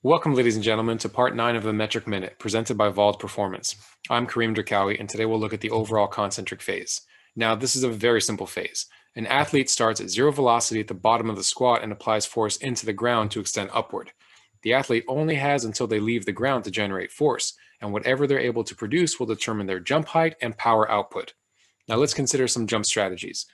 Welcome, ladies and gentlemen, to part 9 of the Metric Minute, presented by Vault Performance. I'm Kareem Drakawi, and today we'll look at the overall concentric phase. Now, this is a very simple phase. An athlete starts at zero velocity at the bottom of the squat and applies force into the ground to extend upward. The athlete only has until they leave the ground to generate force, and whatever they're able to produce will determine their jump height and power output. Now, let's consider some jump strategies.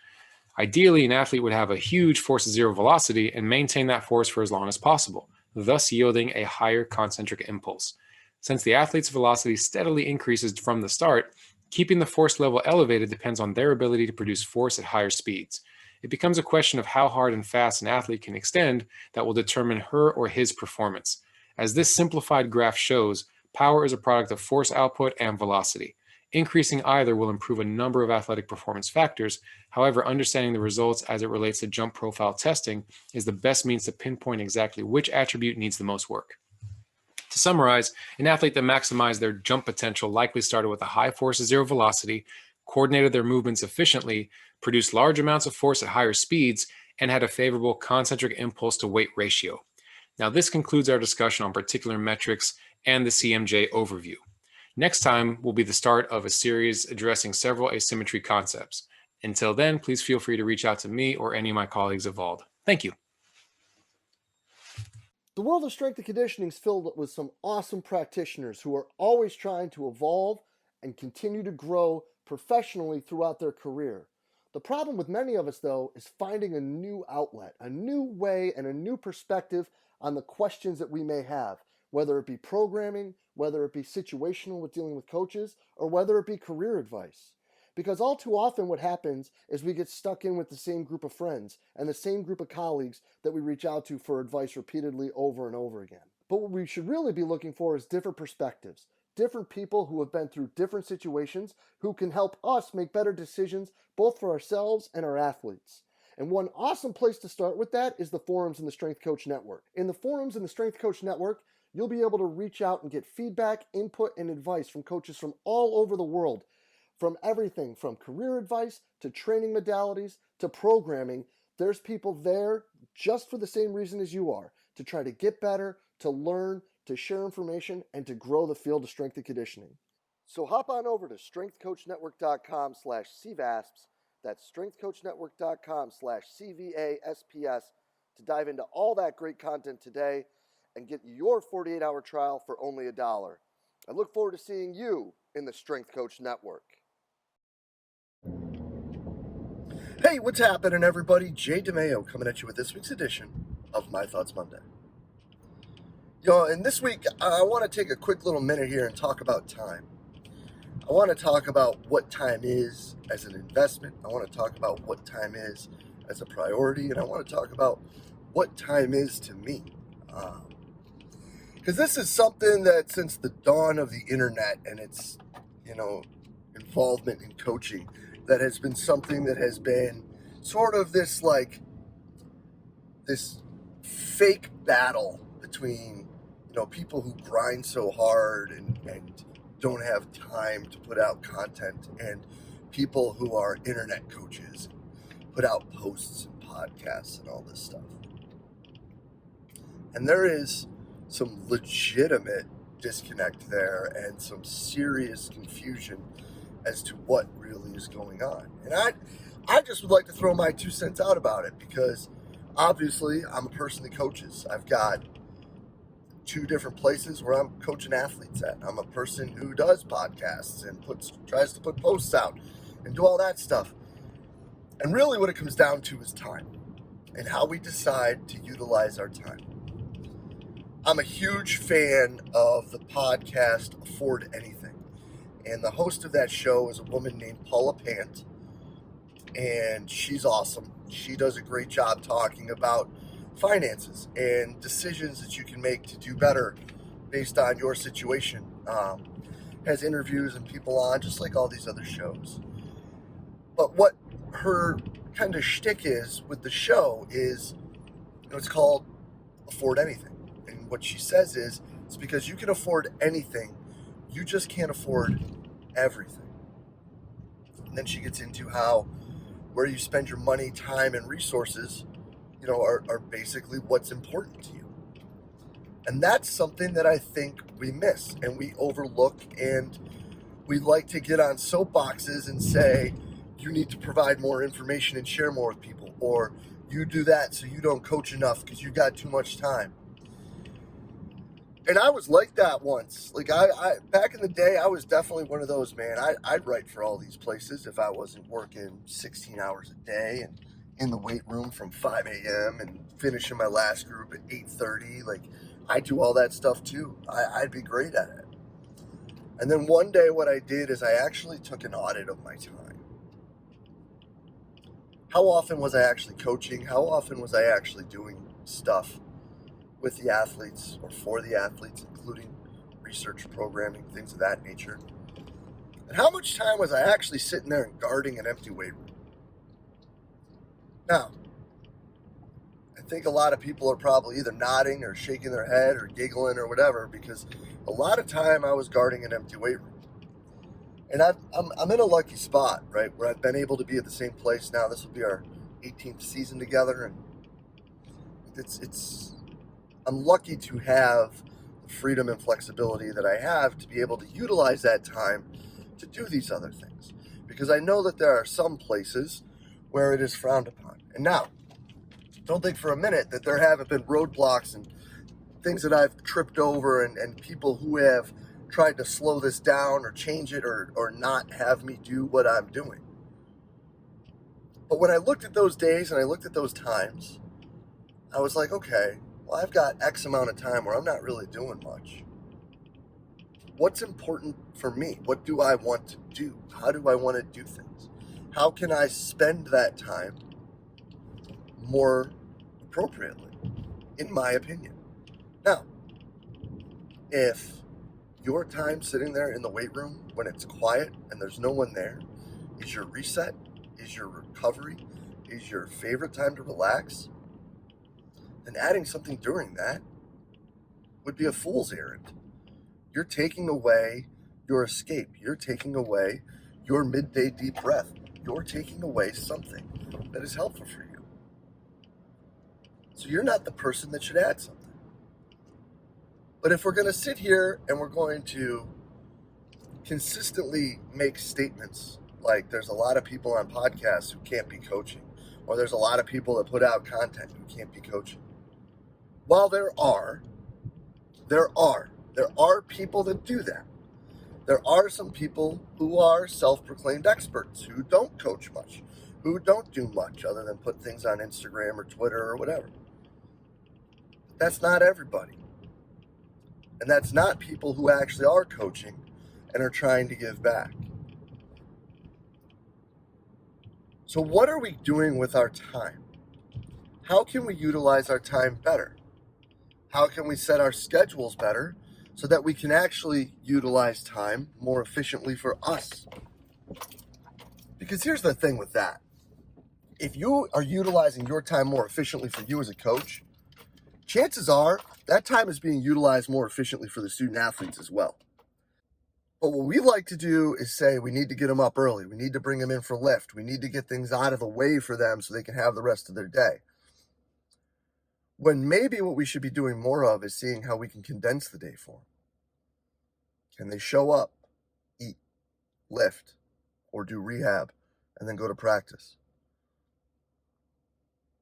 Ideally, an athlete would have a huge force at zero velocity and maintain that force for as long as possible, thus yielding a higher concentric impulse. Since the athlete's velocity steadily increases from the start, keeping the force level elevated depends on their ability to produce force at higher speeds. It becomes a question of how hard and fast an athlete can extend that will determine her or his performance. As this simplified graph shows, power is a product of force output and velocity. Increasing either will improve a number of athletic performance factors. However, understanding the results as it relates to jump profile testing is the best means to pinpoint exactly which attribute needs the most work. To summarize, an athlete that maximized their jump potential likely started with a high force at zero velocity, coordinated their movements efficiently, produced large amounts of force at higher speeds, and had a favorable concentric impulse to weight ratio. Now, this concludes our discussion on particular metrics and the CMJ overview. Next time will be the start of a series addressing several asymmetry concepts. Until then, please feel free to reach out to me or any of my colleagues at Vault. Thank you. The world of strength and conditioning is filled with some awesome practitioners who are always trying to evolve and continue to grow professionally throughout their career. The problem with many of us, though, is finding a new outlet, a new way, and a new perspective on the questions that we may have, whether it be programming, whether it be situational with dealing with coaches, or whether it be career advice. Because all too often what happens is we get stuck in with the same group of friends and the same group of colleagues that we reach out to for advice repeatedly over and over again. But what we should really be looking for is different perspectives, different people who have been through different situations who can help us make better decisions both for ourselves and our athletes. And one awesome place to start with that is the forums in the Strength Coach Network. In the forums in the Strength Coach Network, you'll be able to reach out and get feedback, input, and advice from coaches from all over the world, from everything from career advice to training modalities to programming. There's people there just for the same reason as you are, to try to get better, to learn, to share information, and to grow the field of strength and conditioning. So hop on over to strengthcoachnetwork.com/CVASPS. That's strengthcoachnetwork.com/CVASPS to dive into all that great content today and get your 48-hour trial for only $1. I look forward to seeing you in the Strength Coach Network. Hey, what's happening, everybody? DeMayo coming at you with this week's edition of My Thoughts Monday. And this week, I want to take a quick little minute here and talk about time. I want to talk about what time is as an investment. I want to talk about what time is as a priority. And I want to talk about what time is to me. Because this is something that since the dawn of the internet and its, involvement in coaching, that has been something that has been sort of this fake battle between, people who grind so hard and don't have time to put out content and people who are internet coaches, put out posts and podcasts and all this stuff. And there is some legitimate disconnect there and some serious confusion as to what really is going on. And I just would like to throw my 2 cents out about it because obviously I'm a person that coaches. I've got 2 different places where I'm coaching athletes at. I'm a person who does podcasts and tries to put posts out and do all that stuff. And really what it comes down to is time and how we decide to utilize our time. I'm a huge fan of the podcast Afford Anything. And the host of that show is a woman named Paula Pant. And she's awesome. She does a great job talking about finances and decisions that you can make to do better based on your situation. Has interviews and people on, just like all these other shows. But what her kind of shtick is with the show is, it's called Afford Anything. And what she says is, it's because you can afford anything, you just can't afford everything. And then she gets into how where you spend your money, time, and resources, are basically what's important to you. And that's something that I think we miss and we overlook, and we like to get on soapboxes and say, you need to provide more information and share more with people, or you do that so you don't coach enough because you got too much time. And I was like that once. Like I back in the day, I was definitely one of those, man. I'd write for all these places if I wasn't working 16 hours a day and in the weight room from 5 a.m. and finishing my last group at 8:30. Like, I do all that stuff too. I'd be great at it. And then one day what I did is I actually took an audit of my time. How often was I actually coaching? How often was I actually doing stuff with the athletes or for the athletes, including research, programming, things of that nature? And how much time was I actually sitting there and guarding an empty weight room? Now, I think a lot of people are probably either nodding or shaking their head or giggling or whatever, because a lot of time I was guarding an empty weight room. And I'm in a lucky spot, right, where I've been able to be at the same place now. This will be our 18th season together, and I'm lucky to have the freedom and flexibility that I have to be able to utilize that time to do these other things, because I know that there are some places where it is frowned upon. And now, don't think for a minute that there haven't been roadblocks and things that I've tripped over, and people who have tried to slow this down or change it or not have me do what I'm doing. But when I looked at those days and I looked at those times, I was like, okay, well, I've got X amount of time where I'm not really doing much. What's important for me? What do I want to do? How do I want to do things? How can I spend that time more appropriately, in my opinion? Now, if your time sitting there in the weight room when it's quiet and there's no one there is your reset, is your recovery, is your favorite time to relax, then adding something during that would be a fool's errand. You're taking away your escape. You're taking away your midday deep breath. You're taking away something that is helpful for you. So you're not the person that should add something. But if we're going to sit here and we're going to consistently make statements like there's a lot of people on podcasts who can't be coaching, or there's a lot of people that put out content who can't be coaching. While there are people that do that. There are some people who are self-proclaimed experts who don't coach much, who don't do much other than put things on Instagram or Twitter or whatever. That's not everybody. And that's not people who actually are coaching and are trying to give back. So what are we doing with our time? How can we utilize our time better? How can we set our schedules better so that we can actually utilize time more efficiently for us? Because here's the thing with that. If you are utilizing your time more efficiently for you as a coach, chances are that time is being utilized more efficiently for the student athletes as well. But what we like to do is say we need to get them up early. We need to bring them in for lift. We need to get things out of the way for them so they can have the rest of their day. When maybe what we should be doing more of is seeing how we can condense the day for them. Can they show up, eat, lift, or do rehab, and then go to practice?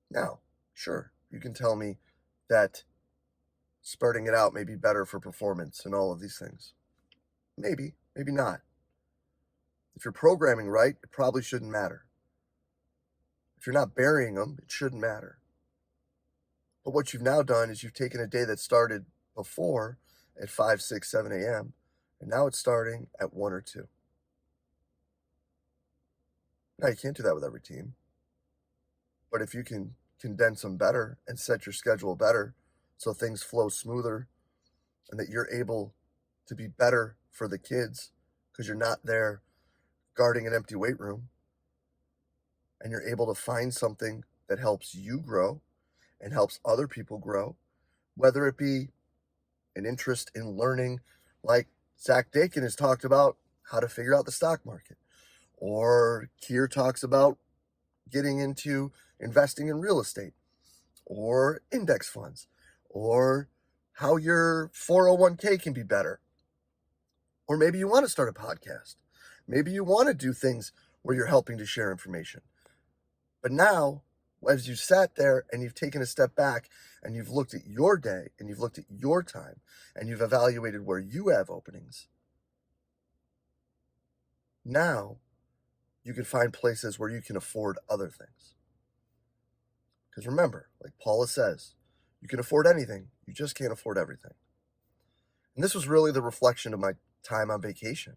Now, sure, you can tell me that spurting it out may be better for performance and all of these things. Maybe, maybe not. If you're programming right, it probably shouldn't matter. If you're not burying them, it shouldn't matter. But what you've now done is you've taken a day that started before at 5, 6, 7 a.m., and now it's starting at 1 or 2. Now, you can't do that with every team. But if you can condense them better and set your schedule better so things flow smoother and that you're able to be better for the kids because you're not there guarding an empty weight room, and you're able to find something that helps you grow and helps other people grow, whether it be an interest in learning, like Zach Dakin has talked about how to figure out the stock market, or Keir talks about getting into investing in real estate or index funds, or how your 401k can be better. Or maybe you want to start a podcast. Maybe you want to do things where you're helping to share information. But now, as you sat there and you've taken a step back and you've looked at your day and you've looked at your time and you've evaluated where you have openings, now you can find places where you can afford other things. Because remember, like Paula says, you can afford anything, you just can't afford everything. And this was really the reflection of my time on vacation.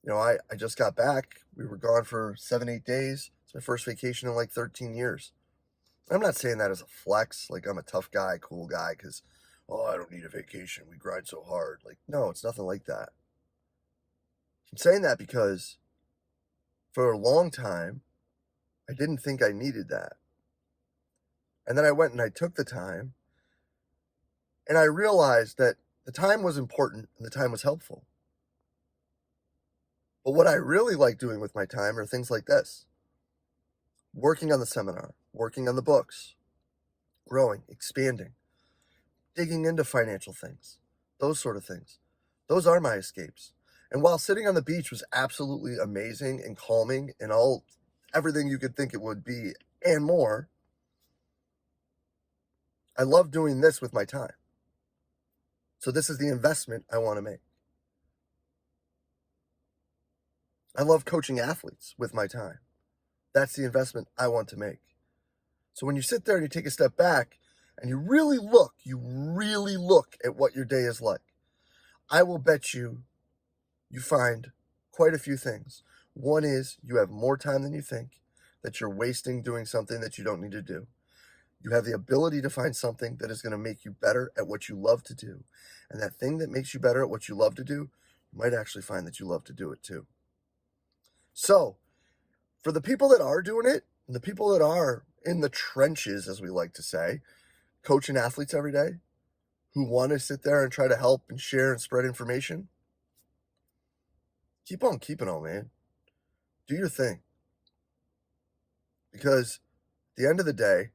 I just got back. We were gone for 7-8 days. It's my first vacation in like 13 years. I'm not saying that as a flex, like I'm a tough guy, cool guy, because, I don't need a vacation. We grind so hard. Like, no, it's nothing like that. I'm saying that because for a long time, I didn't think I needed that. And then I went and I took the time, and I realized that the time was important and the time was helpful. But what I really like doing with my time are things like this: working on the seminar, working on the books, growing, expanding, digging into financial things, those sort of things. Those are my escapes. And while sitting on the beach was absolutely amazing and calming and everything you could think it would be and more, I love doing this with my time. So this is the investment I want to make. I love coaching athletes with my time. That's the investment I want to make. So when you sit there and you take a step back and you really look at what your day is like, I will bet you find quite a few things. One is you have more time than you think, that you're wasting doing something that you don't need to do. You have the ability to find something that is going to make you better at what you love to do. And that thing that makes you better at what you love to do, you might actually find that you love to do it too. So, for the people that are doing it, and the people that are in the trenches, as we like to say, coaching athletes every day, who want to sit there and try to help and share and spread information, keep on keeping on, man. Do your thing. Because at the end of the day,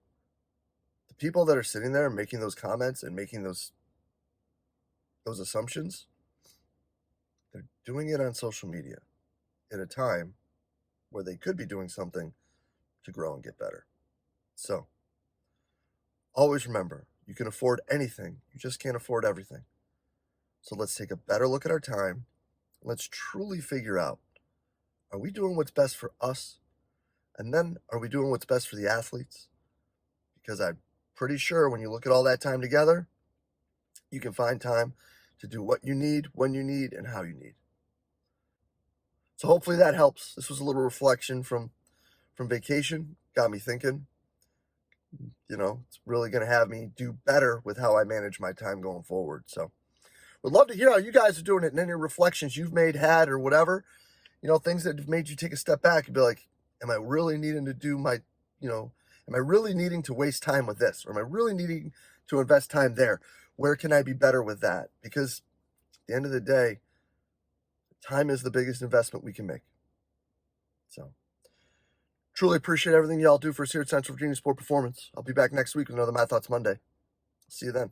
the people that are sitting there making those comments and making those assumptions, they're doing it on social media at a time where they could be doing something to grow and get better. So, always remember, you can afford anything, you just can't afford everything. So let's take a better look at our time. Let's truly figure out, are we doing what's best for us? And then, are we doing what's best for the athletes? Because I'm pretty sure when you look at all that time together, you can find time to do what you need, when you need, and how you need. So hopefully that helps. This was a little reflection from vacation. Got me thinking. It's really going to have me do better with how I manage my time going forward. So would love to hear how you guys are doing it and any reflections you've had or whatever, things that have made you take a step back and be like, am I really needing to do am I really needing to waste time with this? Or am I really needing to invest time there? Where can I be better with that? Because at the end of the day, time is the biggest investment we can make. So, truly appreciate everything y'all do for us here at Central Virginia Sport Performance. I'll be back next week with another My Thoughts Monday. See you then.